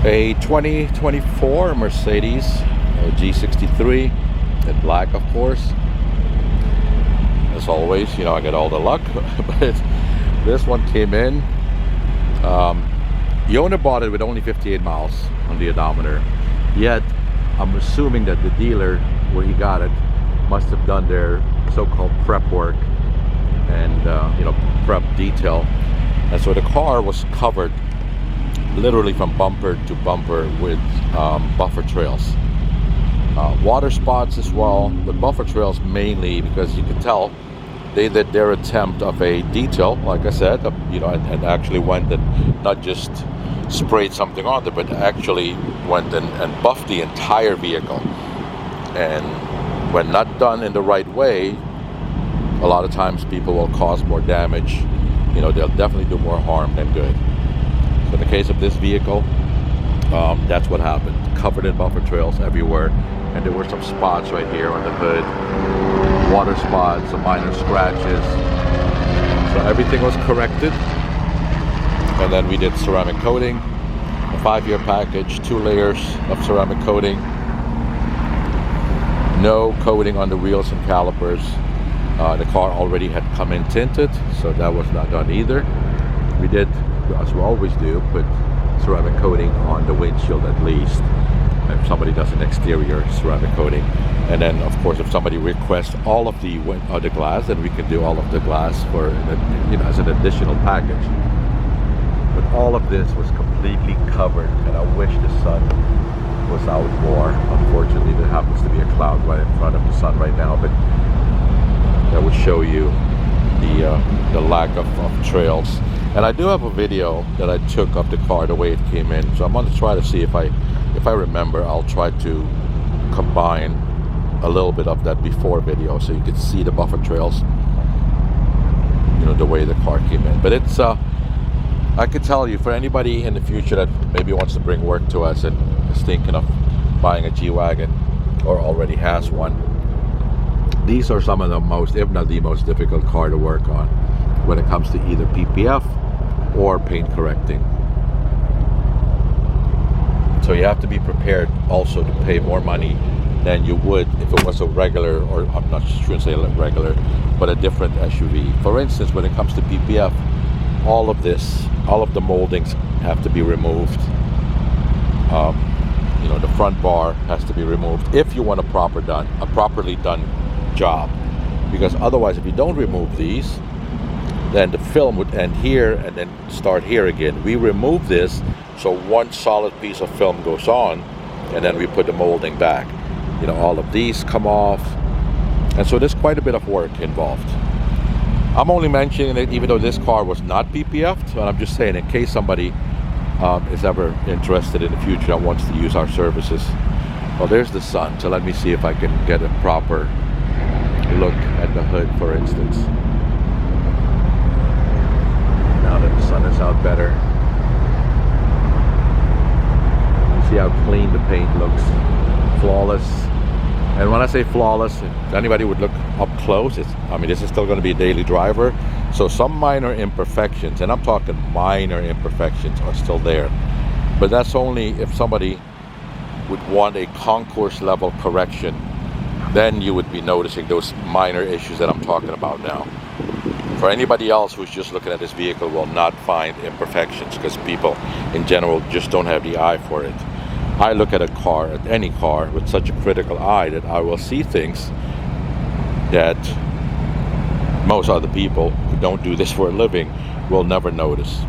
A 2024 Mercedes G63 in black, of course. As always, you know, I get all the luck, but this one came in. The owner bought it with only 58 miles on the odometer, yet I'm assuming that the dealer where he got it must have done their so-called prep work and prep detail, and so the car was covered literally from bumper to bumper with buffer trails, water spots as well, but buffer trails mainly because you can tell they did their attempt of a detail, like I said, and actually went and not just sprayed something on there, but actually went and buffed the entire vehicle. And when not done in the right way, a lot of times people will cause more damage. They'll definitely do more harm than good. So in the case of this vehicle, that's what happened. Covered in buffer trails everywhere, and there were some spots right here on the hood, water spots, some minor scratches. So everything was corrected, and then we did ceramic coating, a 5-year package, 2 layers of ceramic coating, no coating on the wheels and calipers. The car already had come in tinted, so that was not done either. We did, as we always do, put ceramic coating on the windshield at least, if somebody does an exterior ceramic coating. And then of course if somebody requests all of the glass, then we can do all of the glass for as an additional package. But all of this was completely covered, and I wish the sun was out more. Unfortunately, there happens to be a cloud right in front of the sun right now, but that would show you the lack of trails. And I do have a video that I took of the car the way it came in, so I'm going to try to see if I remember. I'll try to combine a little bit of that before video so you can see the buffer trails, the way the car came in. But it's I could tell you, for anybody in the future that maybe wants to bring work to us and is thinking of buying a G-Wagon or already has one, these are some of the most, if not the most difficult car to work on when it comes to either PPF or paint correcting. So you have to be prepared also to pay more money than you would if it was a regular, or I'm not sure to say regular, but a different SUV. For instance, when it comes to PPF, all of the moldings have to be removed. The front bar has to be removed if you want a properly done job, because otherwise if you don't remove these, then the film would end here and then start here again. We remove this, so one solid piece of film goes on, and then we put the molding back. All of these come off, and so there's quite a bit of work involved. I'm only mentioning it even though this car was not PPF'd, but I'm just saying in case somebody is ever interested in the future that wants to use our services. Well, there's the sun, so let me see if I can get a proper look at the hood, for instance. Now that the sun is out better, you see how clean the paint looks, flawless. And when I say flawless, if anybody would look up close, this is still going to be a daily driver, so some minor imperfections, and I'm talking minor imperfections, are still there. But that's only if somebody would want a concourse level correction. Then you would be noticing those minor issues that I'm talking about now. For anybody else who's just looking at this vehicle will not find imperfections, because people in general just don't have the eye for it. I look at any car with such a critical eye that I will see things that most other people who don't do this for a living will never notice.